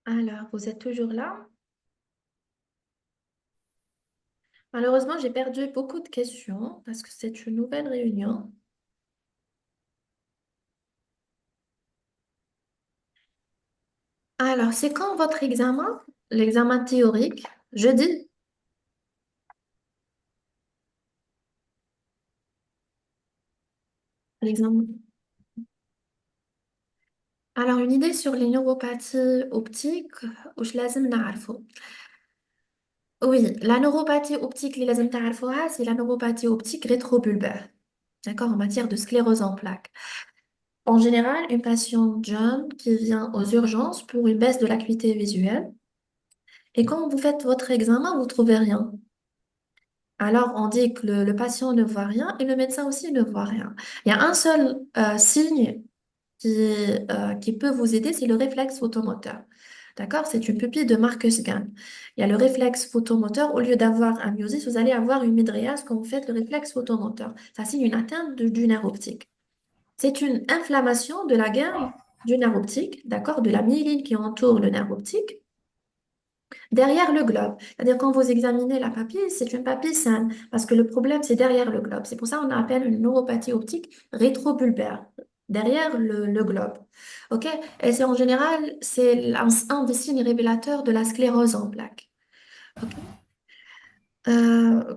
Alors, vous êtes toujours là? Malheureusement, j'ai perdu beaucoup de questions parce que c'est une nouvelle réunion. Alors, c'est quand votre examen? L'examen théorique? Jeudi? L'examen. Alors, une idée sur les neuropathies optiques, وش لازم نعرفه. Oui, la neuropathie optique اللي لازم تعرفوها, c'est la neuropathie optique rétrobulbaire. D'accord, en matière de sclérose en plaques. En général, une patiente jeune qui vient aux urgences pour une baisse de l'acuité visuelle. Et quand vous faites votre examen, vous trouvez rien. Alors, on dit que le patient ne voit rien et le médecin aussi ne voit rien. Il y a un seul signe qui peut vous aider, c'est le réflexe photomoteur. D'accord? C'est une pupille de Marcus Gann. Il y a le réflexe photomoteur. Au lieu d'avoir un myosis, vous allez avoir une mydriase quand vous faites le réflexe photomoteur. Ça signe une atteinte du nerf optique. C'est une inflammation de la gaine du nerf optique, d'accord? De la myéline qui entoure le nerf optique derrière le globe. C'est-à-dire quand vous examinez la papille, c'est une papille saine parce que le problème, c'est derrière le globe. C'est pour ça qu'on appelle une neuropathie optique rétrobulbaire, derrière le globe. OK? Et c'est en général, c'est un des signes révélateurs de la sclérose en plaques. OK?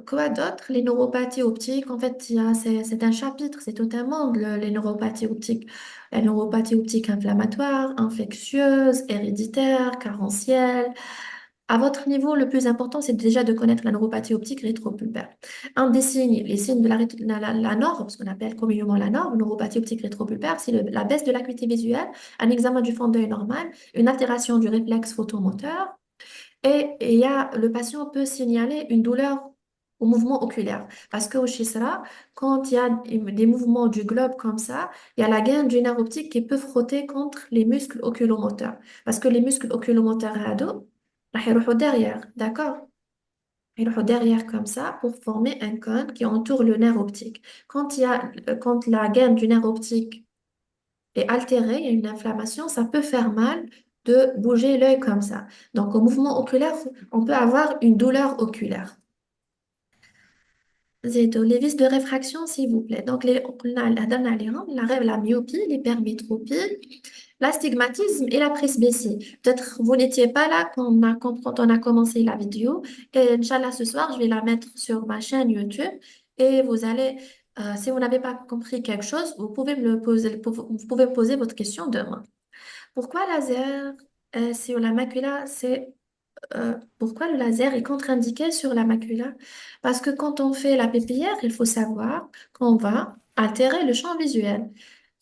Quoi d'autre? Les neuropathies optiques, en fait, c'est un chapitre, c'est tout un monde, les neuropathies optiques. La neuropathie optique inflammatoire, infectieuse, héréditaire, carentielle. À votre niveau, le plus important, c'est déjà de connaître la neuropathie optique rétropulpaire. Un des signes, les signes de la norme, ce qu'on appelle communément la norme, neuropathie optique rétropulpaire, c'est la baisse de l'acuité visuelle, un examen du fond d'œil normal, une altération du réflexe photomoteur, et le patient peut signaler une douleur au mouvement oculaire. Parce qu'au schisra, quand il y a des mouvements du globe comme ça, il y a la gaine du nerf optique qui peut frotter contre les muscles oculomoteurs. Parce que les muscles oculomoteurs هادو راح يروحوا derrière, d'accord? Ils يروحوا derrière comme ça pour former un cône qui entoure le nerf optique. Quand la gaine du nerf optique est altérée, il y a une inflammation, ça peut faire mal de bouger l'œil comme ça. Donc, au mouvement oculaire, on peut avoir une douleur oculaire. زيدوا les vis de réfraction, s'il vous plaît. Donc, قلنا هضرنا عليهم la myopie, l'hypermétropie, l'astigmatisme et la presbytie. Peut-être vous n'étiez pas là quand on a commencé la vidéo. Et Inch'Allah, ce soir, je vais la mettre sur ma chaîne YouTube et vous allez, si vous n'avez pas compris quelque chose, vous pouvez me le poser, vous pouvez me poser votre question demain. Pourquoi laser sur la macula, pourquoi le laser est contre-indiqué sur la macula? Parce que quand on fait la PPR, il faut savoir qu'on va altérer le champ visuel.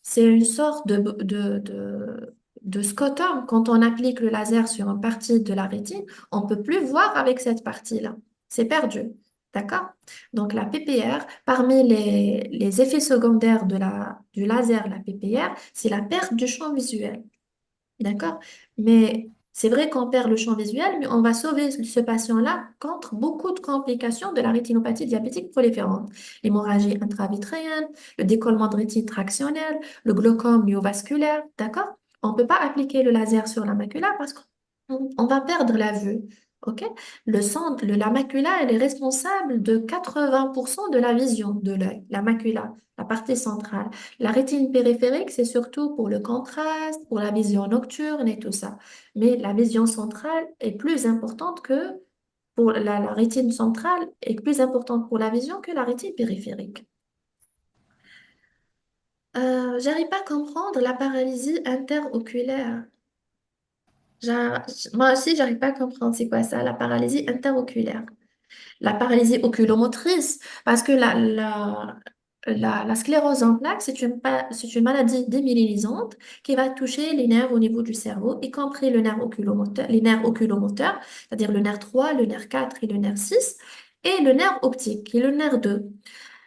C'est une sorte de scotum. Quand on applique le laser sur une partie de la rétine, on ne peut plus voir avec cette partie-là. C'est perdu. D'accord? Donc la PPR, parmi les effets secondaires du laser, la PPR, c'est la perte du champ visuel. D'accord? Mais c'est vrai qu'on perd le champ visuel, mais on va sauver ce patient-là contre beaucoup de complications de la rétinopathie diabétique proliférante. L'hémorragie intravitréenne, le décollement de rétine tractionnelle, le glaucome myovasculaire. D'accord? On ne peut pas appliquer le laser sur la macula parce qu'on va perdre la vue. OK? La macula, elle est responsable de 80% de la vision de l'œil, la macula, la partie centrale. La rétine périphérique, c'est surtout pour le contraste, pour la vision nocturne et tout ça. Mais la vision centrale est plus importante que pour la rétine centrale est plus importante pour la vision que la rétine périphérique. J'arrive pas à comprendre la paralysie interoculaire. J'a- Moi aussi, j'arrive pas à comprendre c'est quoi ça, la paralysie interoculaire. La paralysie oculomotrice, parce que la sclérose en plaques, c'est une maladie démyélinisante qui va toucher les nerfs au niveau du cerveau, y compris le nerf oculomoteur, les nerfs oculomoteurs, c'est-à-dire le nerf 3, le nerf 4 et le nerf 6, et le nerf optique, qui est le nerf 2.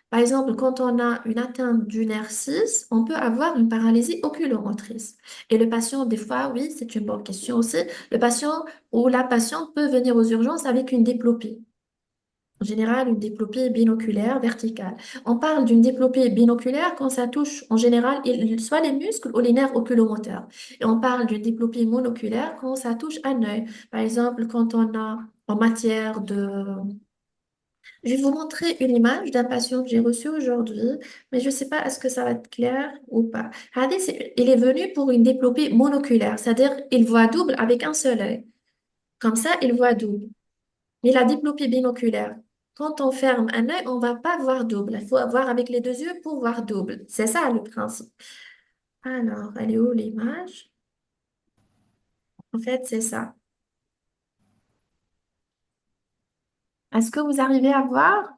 Par exemple, quand on a une atteinte du nerf 6, on peut avoir une paralysie oculomotrice. Et le patient, des fois, oui, c'est une bonne question aussi, le patient ou la patiente peut venir aux urgences avec une diplopie. En général, une diplopie binoculaire verticale. On parle d'une diplopie binoculaire quand ça touche, en général, soit les muscles ou les nerfs oculomoteurs. Et on parle d'une diplopie monoculaire quand ça touche un œil. Par exemple, quand on a en matière de... Je vais vous montrer une image d'un patient que j'ai reçu aujourd'hui, mais je ne sais pas est-ce que ça va être clair ou pas. Regardez, il est venu pour une diplopie monoculaire, c'est-à-dire il voit double avec un seul œil. Comme ça, il voit double. Mais la diplopie binoculaire, quand on ferme un œil, on ne va pas voir double. Il faut voir avec les deux yeux pour voir double. C'est ça le principe. Alors, elle est où l'image? En fait, c'est ça. Est-ce que vous arrivez à voir?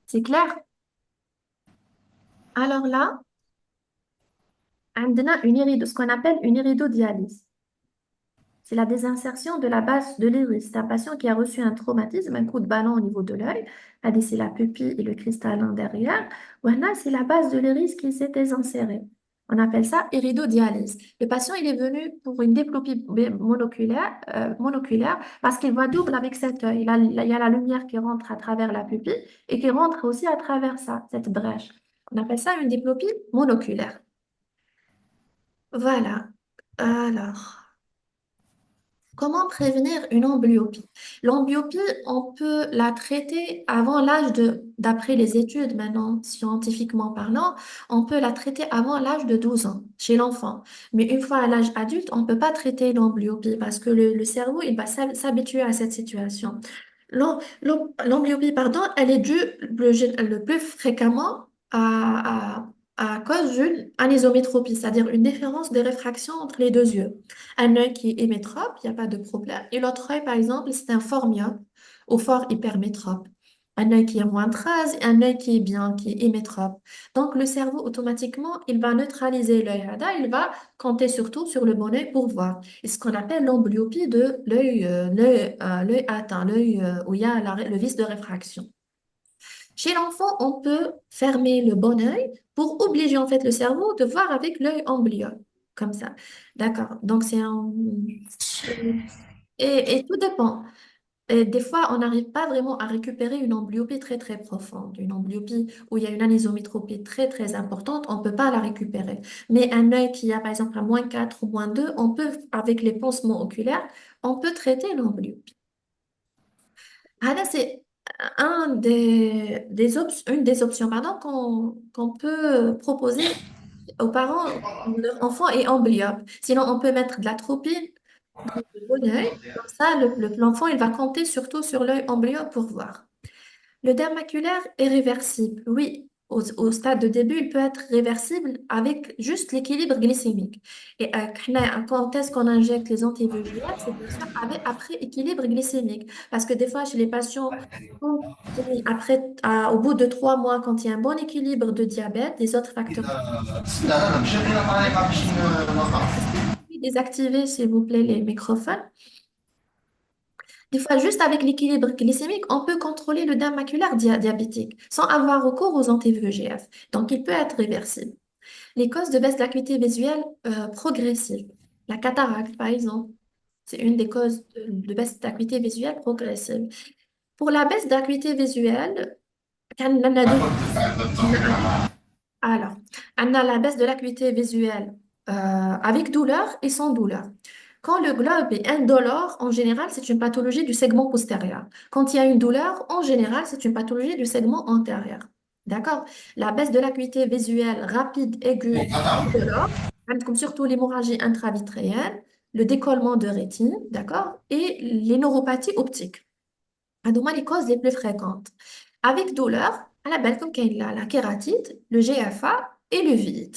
C'est clair? Alors là, on a ce qu'on appelle une iridodialyse. C'est la désinsertion de la base de l'iris. C'est un patient qui a reçu un traumatisme, un coup de ballon au niveau de l'œil. Là, c'est la pupille et le cristallin derrière. Voilà, c'est la base de l'iris qui s'est désinsérée. On appelle ça iridodialyse. Le patient, il est venu pour une diplopie monoculaire parce qu'il voit double avec cet œil. Il y a la lumière qui rentre à travers la pupille et qui rentre aussi à travers ça, cette brèche. On appelle ça une diplopie monoculaire. Voilà. Alors. Comment prévenir une amblyopie? L'amblyopie, on peut la traiter avant d'après les études maintenant, scientifiquement parlant, on peut la traiter avant l'âge de 12 ans chez l'enfant. Mais une fois à l'âge adulte, on ne peut pas traiter l'amblyopie parce que le cerveau, il va s'habituer à cette situation. L'amblyopie, pardon, elle est due le plus fréquemment à cause d'une anisométropie, c'est-à-dire une différence de réfraction entre les deux yeux. Un œil qui est métrope, il n'y a pas de problème. Et l'autre œil, par exemple, c'est un fort myope ou fort hypermétrope. Un œil qui est moins 13 et un œil qui est bien, qui est hémétrope. Donc, le cerveau, automatiquement, il va neutraliser l'œil hada, il va compter surtout sur le bon œil pour voir. Et ce qu'on appelle l'amblyopie de l'œil atteint, l'œil où il y a le vice de réfraction. Chez l'enfant, on peut fermer le bon œil pour obliger en fait le cerveau de voir avec l'œil amblyopes, comme ça. D'accord. Donc c'est un... et tout dépend. Et des fois, on n'arrive pas vraiment à récupérer une amblyopie très très profonde, une amblyopie où il y a une anisométropie très très importante, on ne peut pas la récupérer. Mais un œil qui a par exemple un -4 ou -2, on peut, avec les pansements oculaires, on peut traiter l'amblyopie. Ah là, c'est une des options pardon, qu'on peut proposer aux parents quand leur enfant est amblyope. Sinon, on peut mettre de la tropine dans le bon œil. Comme ça, l'enfant, il va compter surtout sur l'œil amblyope pour voir. Le derme maculaire est réversible. Oui, au stade de début, il peut être réversible avec juste l'équilibre glycémique. Et quand est-ce qu'on injecte les anti-VEGF? C'est bien sûr après équilibre glycémique. Parce que des fois, chez les patients, au bout de 3 mois, quand il y a un bon équilibre de diabète, des autres facteurs. Est-ce que vous pouvez désactiver, s'il vous plaît, les microphones? Des fois, juste avec l'équilibre glycémique, on peut contrôler le dème maculaire diabétique sans avoir recours aux anti-VEGF. Donc, il peut être réversible. Les causes de baisse d'acuité visuelle progressive. La cataracte, par exemple, c'est une des causes de baisse d'acuité visuelle progressive. Pour la baisse d'acuité visuelle, on a alors, on a la baisse de l'acuité visuelle avec douleur et sans douleur. Quand le globe est indolore, en général, c'est une pathologie du segment postérieur. Quand il y a une douleur, en général, c'est une pathologie du segment antérieur. D'accord? La baisse de l'acuité visuelle rapide, aiguë, indolore, hein, comme surtout l'hémorragie intravitréenne, le décollement de rétine, d'accord? Et les neuropathies optiques. هادو les causes les plus fréquentes. Avec douleur, à la belle comme كاين la kératite, le GFA et le vide.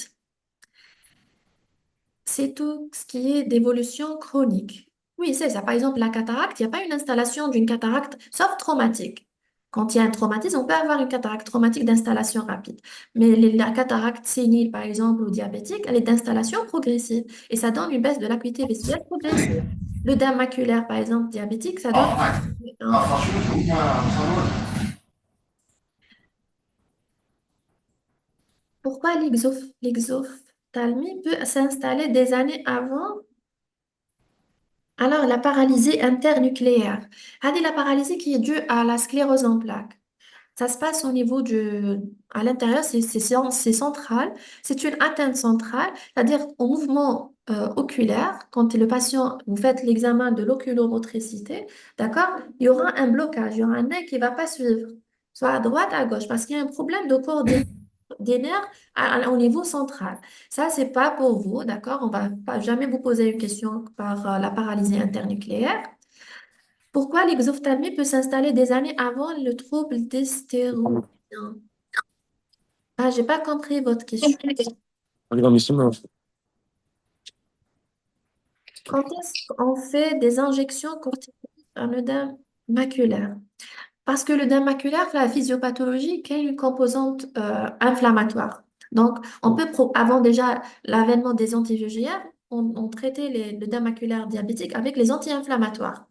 C'est tout ce qui est d'évolution chronique. Oui, c'est ça. Par exemple, la cataracte, il n'y a pas une installation d'une cataracte, sauf traumatique. Quand il y a un traumatisme, on peut avoir une cataracte traumatique d'installation rapide. Mais la cataracte sénile, par exemple, ou diabétique, elle est d'installation progressive. Et ça donne une baisse de l'acuité visuelle progressive. Le dème maculaire, par exemple, diabétique, ça donne un Pourquoi l'exophthalmie peut s'installer des années avant? Alors, la paralysie internucléaire. La paralysie qui est due à la sclérose en plaques. Ça se passe au niveau à l'intérieur, c'est central. C'est une atteinte centrale, c'est-à-dire au mouvement oculaire. Quand le patient, vous faites l'examen de l'oculomotricité, d'accord? Il y aura un blocage, il y aura un nez qui ne va pas suivre, soit à droite, à gauche, parce qu'il y a un problème de coordination des nerfs au niveau central. Ça, c'est pas pour vous, d'accord? On va pas jamais vous poser une question par la paralysie internucléaire. Pourquoi l'exophtalmie peut s'installer des années avant le trouble des stéroïdes? Ah, j'ai pas compris votre question. Quand est-ce qu'on fait des injections corticoïdes dans l'œdème maculaire? Parce que l'œdème maculaire, la physiopathologie, est une composante inflammatoire. Donc, avant déjà l'avènement des anti-VEGF, on traitait l'œdème maculaire diabétique avec les anti-inflammatoires.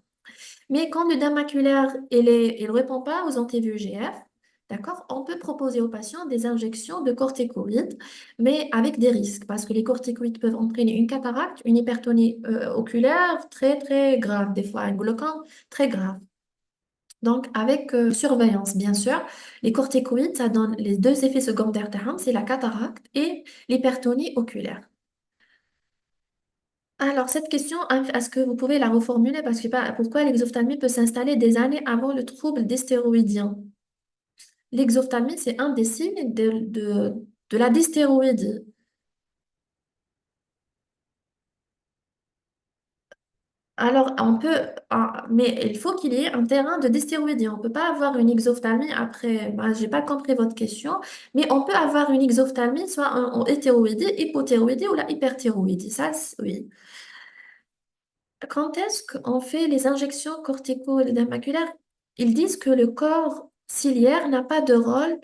Mais quand le dent maculaire il répond pas aux anti-VEGF, d'accord, on peut proposer aux patients des injections de corticoïdes, mais avec des risques, parce que les corticoïdes peuvent entraîner une cataracte, une hypertonie oculaire très très grave, des fois un glaucome très grave. Donc, avec surveillance, bien sûr, les corticoïdes, ça donne les deux effets secondaires d'armes, c'est la cataracte et l'hypertonie oculaire. Alors, cette question, est-ce que vous pouvez la reformuler? Parce que pourquoi l'exophtalmie peut s'installer des années avant le trouble des stéroïdiens? L'exophtalmie, c'est un des signes de la dystéroïdie. Alors, mais il faut qu'il y ait un terrain de dystéroïdie. On ne peut pas avoir une exophtalmie après, je n'ai pas compris votre question, mais on peut avoir une exophtalmie soit en hétéroïdie, hypothyroïdie ou la hyperthyroïdie. Ça, oui. Quand est-ce qu'on fait les injections cortico-maculaires? Ils disent que le corps ciliaire n'a pas de rôle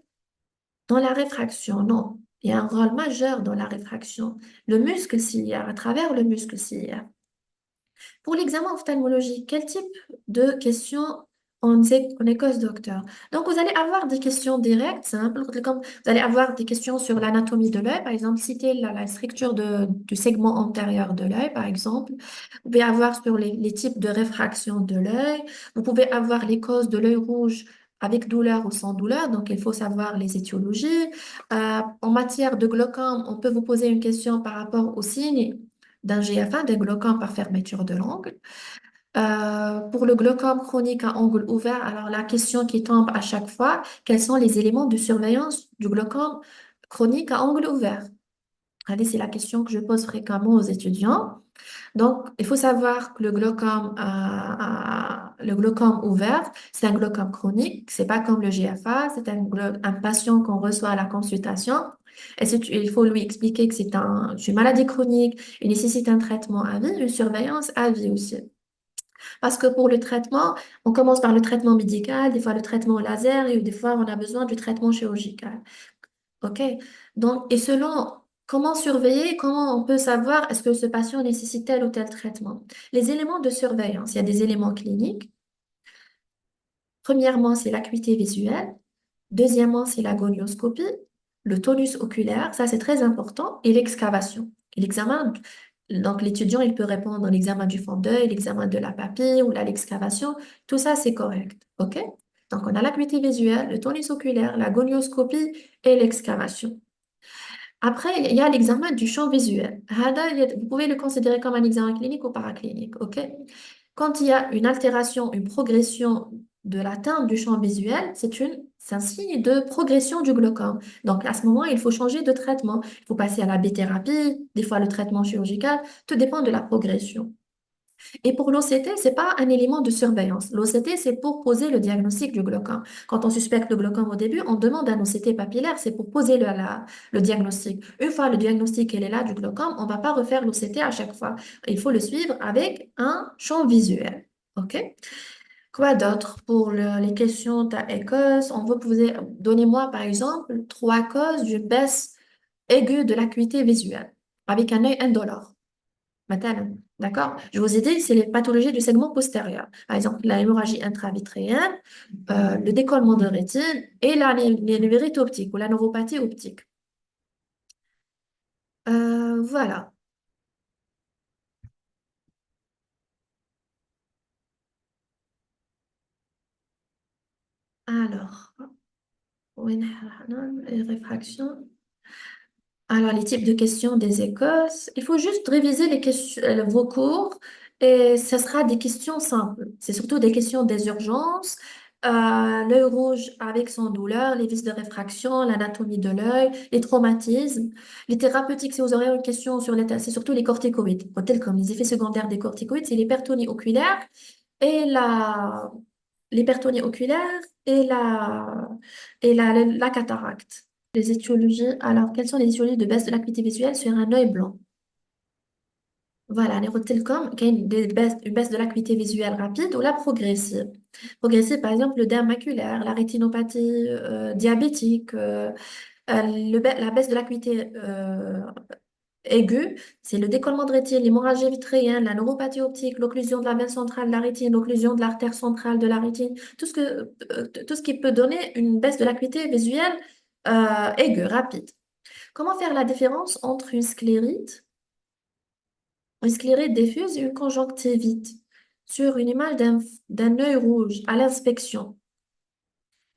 dans la réfraction. Non, il y a un rôle majeur dans la réfraction. Le muscle ciliaire, à travers le muscle ciliaire. Pour l'examen ophtalmologique, quel type de questions on est cause docteur? Donc, vous allez avoir des questions directes, simples, comme vous allez avoir des questions sur l'anatomie de l'œil, par exemple, citer la structure du segment antérieur de l'œil, par exemple. Vous pouvez avoir sur les types de réfraction de l'œil. Vous pouvez avoir les causes de l'œil rouge avec douleur ou sans douleur, donc il faut savoir les étiologies. En matière de glaucome, on peut vous poser une question par rapport aux signes d'un GFA, d'un glaucome par fermeture de l'angle. Pour le glaucome chronique à angle ouvert, alors la question qui tombe à chaque fois, quels sont les éléments de surveillance du glaucome chronique à angle ouvert? Allez, c'est la question que je pose fréquemment aux étudiants. Donc, il faut savoir que le glaucome ouvert, c'est un glaucome chronique. C'est pas comme le GFA, c'est un patient qu'on reçoit à la consultation. Il faut lui expliquer que c'est une maladie chronique, il nécessite un traitement à vie, une surveillance à vie aussi. Parce que pour le traitement, on commence par le traitement médical, des fois le traitement au laser et des fois on a besoin du traitement chirurgical. OK? Donc, et selon comment surveiller, comment on peut savoir est-ce que ce patient nécessite tel ou tel traitement? Les éléments de surveillance, il y a des éléments cliniques. Premièrement, c'est l'acuité visuelle. Deuxièmement, c'est la gonioscopie, le tonus oculaire, ça c'est très important, et l'excavation. Et l'examen, donc l'étudiant, il peut répondre à l'examen du fond d'œil, l'examen de la papille ou l'excavation, tout ça c'est correct. OK? Donc on a l'acuité visuelle, le tonus oculaire, la gonioscopie et l'excavation. Après, il y a l'examen du champ visuel. Vous pouvez le considérer comme un examen clinique ou paraclinique, ok? Quand il y a une altération, une progression de l'atteinte du champ visuel, c'est un signe de progression du glaucome. Donc, à ce moment, il faut changer de traitement. Il faut passer à la B-thérapie, des fois le traitement chirurgical, tout dépend de la progression. Et pour l'OCT, ce n'est pas un élément de surveillance. L'OCT, c'est pour poser le diagnostic du glaucome. Quand on suspecte le glaucome au début, on demande un OCT papillaire, c'est pour poser le diagnostic. Une fois le diagnostic il est là du glaucome, on ne va pas refaire l'OCT à chaque fois. Il faut le suivre avec un champ visuel. OK? Quoi d'autre pour les questions d'AECOS? On veut poser, donnez-moi par exemple trois causes d'une baisse aiguë de l'acuité visuelle avec un œil indolore. Maternelle. D'accord? Je vous ai dit, c'est les pathologies du segment postérieur. Par exemple, la hémorragie intravitréenne, le décollement de rétine et les névrites optiques ou la neuropathie optique. Voilà. Alors, وين حنا réfraction. Alors, les types de questions des Écosses, il faut juste réviser les questions, vos cours et ce sera des questions simples. C'est surtout des questions des urgences, l'œil rouge avec son douleur, les vis de réfraction, l'anatomie de l'œil, les traumatismes. Les thérapeutiques, si vous aurez une question sur c'est surtout les corticoïdes, tels comme les effets secondaires des corticoïdes, c'est l'hypertonie oculaire et l'hypertonie oculaire et la cataracte. Les étiologies. Alors, quelles sont les étiologies de baisse de l'acuité visuelle sur un œil blanc? Voilà, les comme qu'il y a une baisse de l'acuité visuelle rapide ou la progressive. Progressive, par exemple, le derme maculaire, la rétinopathie diabétique, la baisse de l'acuité aiguë, c'est le décollement de rétine, l'hémorragie vitréenne, la neuropathie optique, l'occlusion de la veine centrale de la rétine, l'occlusion de l'artère centrale de la rétine, tout ce qui peut donner une baisse de l'acuité visuelle aiguë, rapide. Comment faire la différence entre une sclérite diffuse et une conjonctivite sur une image d'un œil rouge à l'inspection?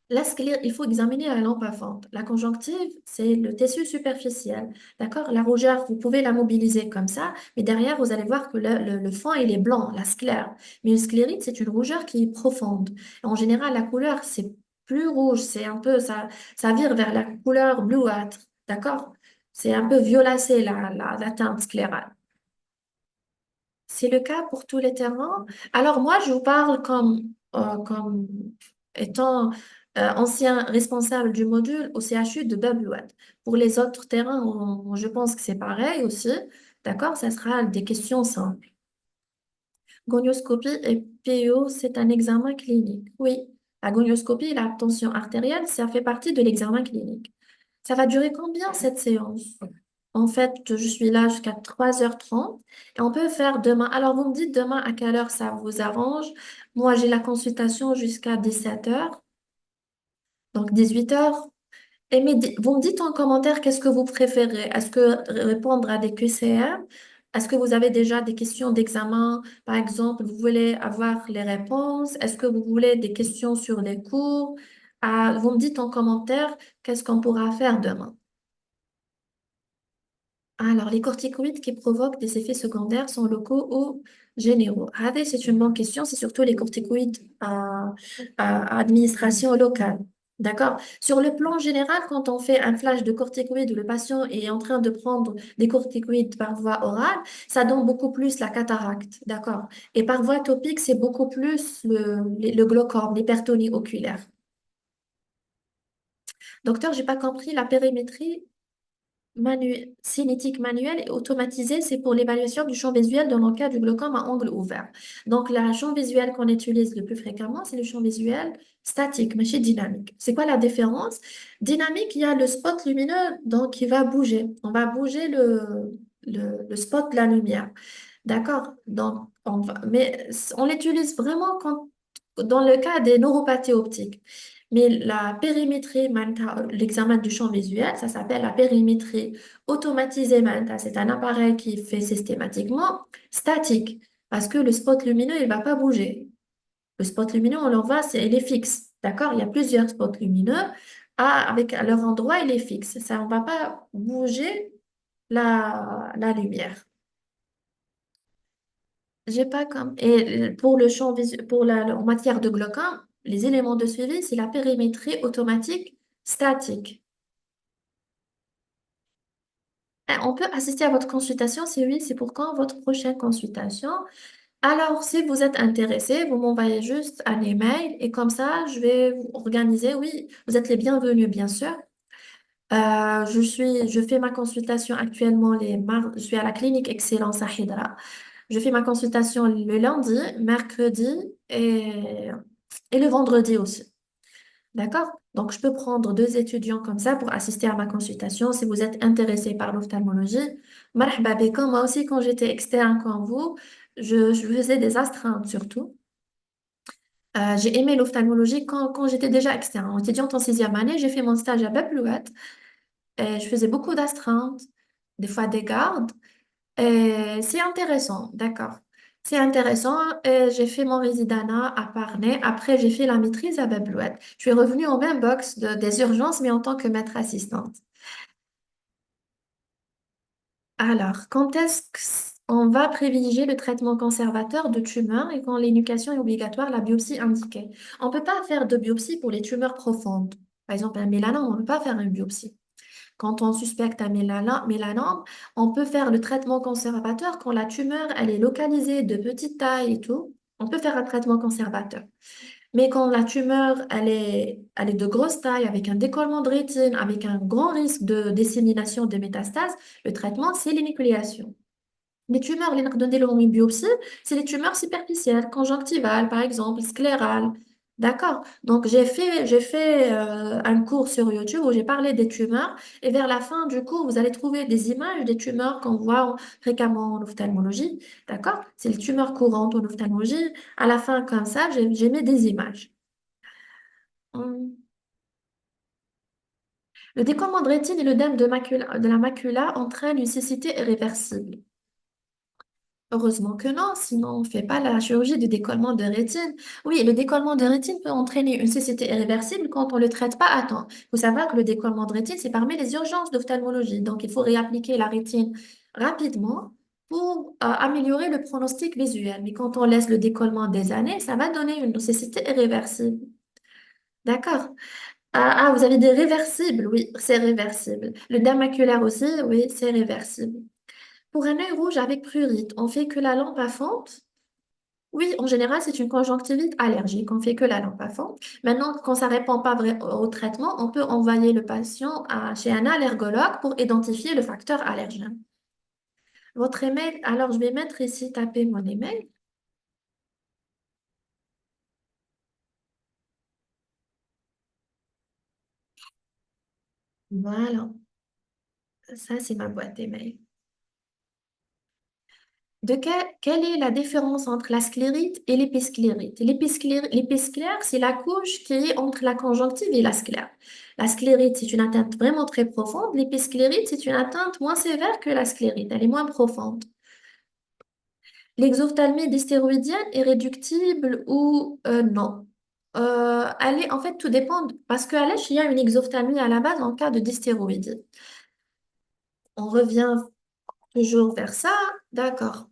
La sclérite, il faut examiner la lampe à fente. La conjonctive, c'est le tissu superficiel. D'accord? La rougeur, vous pouvez la mobiliser comme ça, mais derrière, vous allez voir que le fond, il est blanc, la sclère. Mais une sclérite, c'est une rougeur qui est profonde. En général, la couleur, c'est plus rouge, c'est un peu, ça vire vers la couleur bleuâtre. D'accord? C'est un peu violacé, la teinte sclérale. C'est le cas pour tous les terrains. Alors moi, je vous parle comme étant ancien responsable du module au CHU de Bablouane. Pour les autres terrains, je pense que c'est pareil aussi. D'accord? Ça sera des questions simples. Gonioscopie et PO, c'est un examen clinique. Oui, la gonioscopie et la tension artérielle, ça fait partie de l'examen clinique. Ça va durer combien cette séance? En fait, je suis là jusqu'à 3h30 et on peut faire demain. Alors, vous me dites demain à quelle heure ça vous arrange? Moi, j'ai la consultation jusqu'à 17h, donc 18h. Et vous me dites en commentaire qu'est-ce que vous préférez. Est-ce que répondre à des QCM? Est-ce que vous avez déjà des questions d'examen? Par exemple, vous voulez avoir les réponses? Est-ce que vous voulez des questions sur les cours? Vous me dites en commentaire qu'est-ce qu'on pourra faire demain. Alors, les corticoïdes qui provoquent des effets secondaires sont locaux ou généraux? Ah, oui, c'est une bonne question. C'est surtout les corticoïdes à administration locale. D'accord? Sur le plan général, quand on fait un flash de corticoïdes où le patient est en train de prendre des corticoïdes par voie orale, ça donne beaucoup plus la cataracte. D'accord? Et par voie topique, c'est beaucoup plus le glaucome, l'hypertonie oculaire. Docteur, j'ai pas compris la périmétrie. Cinétique manuelle et automatisée, c'est pour l'évaluation du champ visuel dans le cas du glaucome à angle ouvert. Donc, le champ visuel qu'on utilise le plus fréquemment, c'est le champ visuel statique, mais chez dynamique. C'est quoi la différence? Dynamique, il y a le spot lumineux, donc qui va bouger. On va bouger le spot de la lumière. D'accord? Donc, mais on l'utilise vraiment dans le cas des neuropathies optiques. Mais la périmétrie, l'examen du champ visuel, ça s'appelle la périmétrie automatisée. C'est un appareil qui fait systématiquement statique parce que le spot lumineux, il ne va pas bouger. Le spot lumineux, on l'envoie, il est fixe. D'accord? Il y a plusieurs spots lumineux. Avec à leur endroit, il est fixe. Ça, on ne va pas bouger la lumière. J'ai pas comme. Et pour le champ en matière de glaucome, les éléments de suivi, c'est la périmétrie automatique statique. On peut assister à votre consultation, si oui, c'est pour quand votre prochaine consultation? Alors, si vous êtes intéressé, vous m'envoyez juste un email et comme ça, je vais vous organiser. Oui, vous êtes les bienvenus, bien sûr. Je fais ma consultation actuellement je suis à la clinique Excellence à Hydra. Je fais ma consultation le lundi, mercredi et le vendredi aussi. D'accord? Donc, je peux prendre deux étudiants comme ça pour assister à ma consultation. Si vous êtes intéressé par l'ophtalmologie, marhaba bikum. Moi aussi, quand j'étais externe comme vous, je faisais des astreintes surtout. J'ai aimé l'ophtalmologie quand j'étais déjà externe. En étudiante en sixième année, j'ai fait mon stage à Bablouat. Et je faisais beaucoup d'astreintes, des fois des gardes. Et c'est intéressant, d'accord. C'est intéressant. J'ai fait mon résidana à Parnay. Après, j'ai fait la maîtrise à Bablouette. Je suis revenue au même box des urgences, mais en tant que maître assistante. Alors, quand est-ce qu'on va privilégier le traitement conservateur de tumeurs et quand l'éducation est obligatoire, la biopsie indiquée? On ne peut pas faire de biopsie pour les tumeurs profondes. Par exemple, un mélanome, on ne peut pas faire une biopsie. Quand on suspecte un mélanome, on peut faire le traitement conservateur quand la tumeur elle est localisée de petite taille et tout. On peut faire un traitement conservateur. Mais quand la tumeur elle est de grosse taille, avec un décollement de rétine, avec un grand risque de dissémination des métastases, le traitement, c'est l'énucléation. Les tumeurs, les donner une biopsie, c'est les tumeurs superficielles, conjonctivales par exemple, sclérales. D'accord? Donc j'ai fait un cours sur YouTube où j'ai parlé des tumeurs et vers la fin du cours, vous allez trouver des images des tumeurs qu'on voit fréquemment en ophtalmologie. D'accord? C'est les tumeurs courantes en ophtalmologie. À la fin, comme ça, j'ai mis des images. Hum. Le décollement de rétine et l'œdème de la macula entraînent une cécité irréversible. Heureusement que non, sinon on ne fait pas la chirurgie du décollement de rétine. Oui, le décollement de rétine peut entraîner une cécité irréversible quand on ne le traite pas à temps. Il faut savoir que le décollement de rétine, c'est parmi les urgences d'ophtalmologie. Donc, il faut réappliquer la rétine rapidement pour améliorer le pronostic visuel. Mais quand on laisse le décollement des années, ça va donner une cécité irréversible. D'accord? Vous avez des réversibles? Oui, c'est réversible. Le dème maculaire aussi, oui, c'est réversible. Pour un œil rouge avec prurite, on fait que la lampe à fonte? Oui, en général, c'est une conjonctivite allergique. On fait que la lampe à fonte. Maintenant, quand ça répond pas au traitement, on peut envoyer le patient chez un allergologue pour identifier le facteur allergène. Votre email, alors je vais mettre ici, taper mon email. Voilà, ça c'est ma boîte email. Quelle est la différence entre la sclérite et l'épisclérite? L'épisclère, c'est la couche qui est entre la conjonctive et la sclère. La sclérite, c'est une atteinte vraiment très profonde. L'épisclérite, c'est une atteinte moins sévère que la sclérite. Elle est moins profonde. L'exophtalmie dystéroïdienne est réductible ou non? En fait, tout dépend, parce qu'à l'âge, il y a une exophtalmie à la base en cas de dystéroïdie. On revient toujours vers ça. D'accord.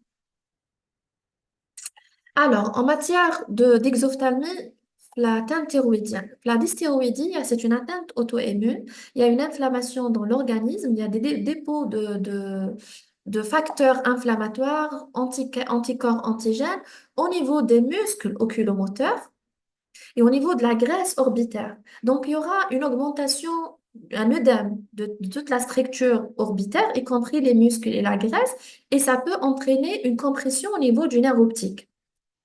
Alors, en matière d'exophtalmie, la atteinte thyroïdienne. La dysthyroïdie, c'est une atteinte auto-immune. Il y a une inflammation dans l'organisme, il y a des dépôts de facteurs inflammatoires, anticorps, antigènes au niveau des muscles oculomoteurs et au niveau de la graisse orbitaire. Donc, il y aura une augmentation, un œdème de toute la structure orbitaire, y compris les muscles et la graisse, et ça peut entraîner une compression au niveau du nerf optique.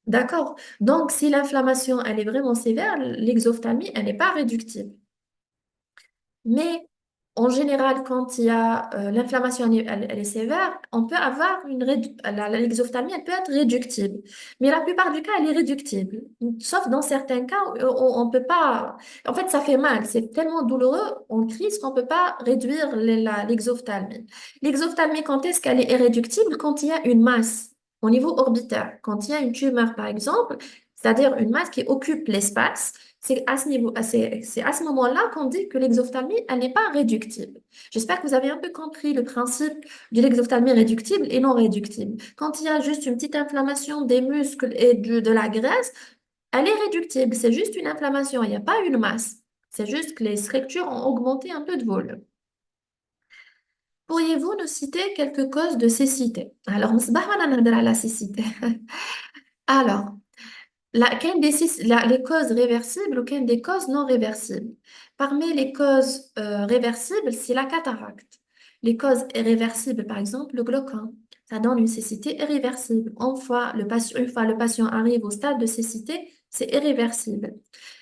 D'accord. Donc, si l'inflammation, elle est vraiment sévère, l'exophtalmie, elle n'est pas réductible. Mais en général, quand il y a l'inflammation, elle est sévère, on peut avoir l'exophtalmie, elle peut être réductible. Mais la plupart du cas, elle est réductible. Sauf dans certains cas où on peut pas. En fait, ça fait mal. C'est tellement douloureux, on crise qu'on peut pas réduire l'exophtalmie. L'exophtalmie, quand est-ce qu'elle est irréductible? Quand il y a une masse au niveau orbitaire. Quand il y a une tumeur, par exemple, c'est-à-dire une masse qui occupe l'espace. C'est à ce niveau, c'est à ce moment-là qu'on dit que l'exophtalmie, elle n'est pas réductible. J'espère que vous avez un peu compris le principe de l'exophtalmie réductible et non réductible. Quand il y a juste une petite inflammation des muscles et de la graisse, elle est réductible. C'est juste une inflammation, il n'y a pas une masse. C'est juste que les structures ont augmenté un peu de volume. Pourriez-vous nous citer quelques causes de cécité? Alors, نصبح ولا نهضر على cécité. Alors, les causes réversibles ou des causes non réversibles. Parmi les causes réversibles, c'est la cataracte. Les causes irréversibles, par exemple, le glaucome. Ça donne une cécité irréversible. Une fois le patient arrive au stade de cécité, c'est irréversible.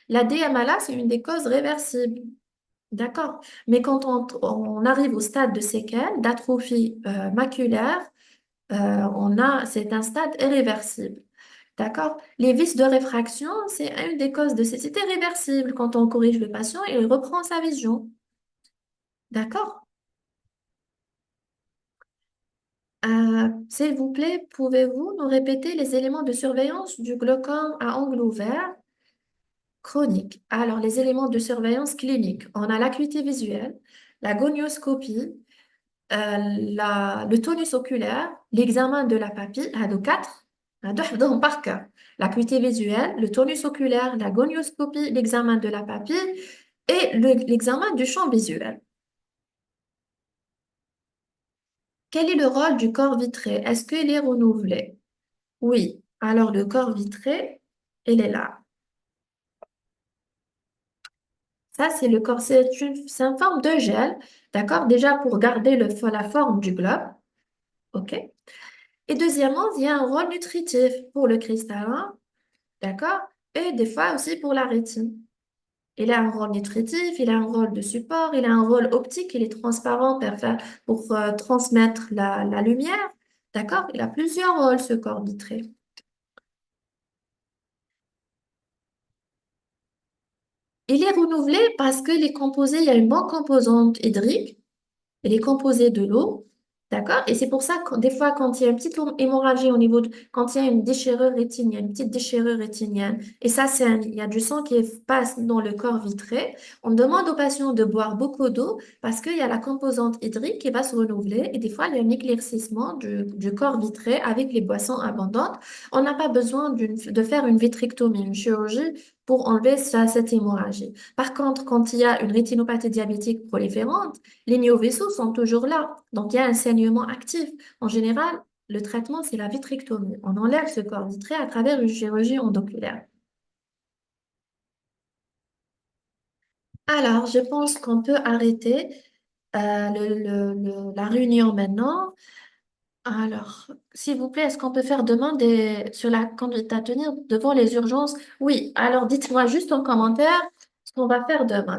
La DMLA, c'est une des causes réversibles. D'accord? Mais quand on arrive au stade de séquelles, d'atrophie maculaire, c'est un stade irréversible. D'accord? Les vices de réfraction, c'est une des causes de cécité réversible. Quand on corrige le patient, il reprend sa vision. D'accord? S'il vous plaît, pouvez-vous nous répéter les éléments de surveillance du glaucome à angle ouvert chronique? Alors, les éléments de surveillance clinique, on a l'acuité visuelle, la gonioscopie, le tonus oculaire, l'examen de la papille, à quatre, هادو حفظهم par cœur. L'acuité visuelle, le tonus oculaire, la gonioscopie, l'examen de la papille et l'examen du champ visuel. Quel est le rôle du corps vitré? Est-ce qu'il est renouvelé? Oui. Alors, le corps vitré, il est là. Ça, c'est le corps, c'est une forme de gel, d'accord? Déjà pour garder la forme du globe, ok? Et deuxièmement, il y a un rôle nutritif pour le cristallin, d'accord? Et des fois aussi pour la rétine. Il a un rôle nutritif, il a un rôle de support, il a un rôle optique, il est transparent pour transmettre la lumière, d'accord? Il a plusieurs rôles, ce corps vitré. Il est renouvelé parce qu'il est composé, il y a une bonne composante hydrique. Elle est composée de l'eau, d'accord? Et c'est pour ça que des fois, quand il y a une petite hémorragie quand il y a une déchirure rétinienne, une petite déchirure rétinienne, et ça, il y a du sang qui passe dans le corps vitré, on demande aux patients de boire beaucoup d'eau parce qu'il y a la composante hydrique qui va se renouveler, et des fois, il y a un éclaircissement du corps vitré avec les boissons abondantes. On n'a pas besoin de faire une vitrectomie, une chirurgie pour enlever cette hémorragie. Par contre, quand il y a une rétinopathie diabétique proliférante, les néovaisseaux sont toujours là. Donc, il y a un saignement actif. En général, le traitement, c'est la vitrectomie. On enlève ce corps vitré à travers une chirurgie endoculaire. Alors, je pense qu'on peut arrêter la réunion maintenant. Alors, s'il vous plaît, est-ce qu'on peut faire demain sur la conduite à tenir devant les urgences? Oui, alors dites-moi juste en commentaire ce qu'on va faire demain.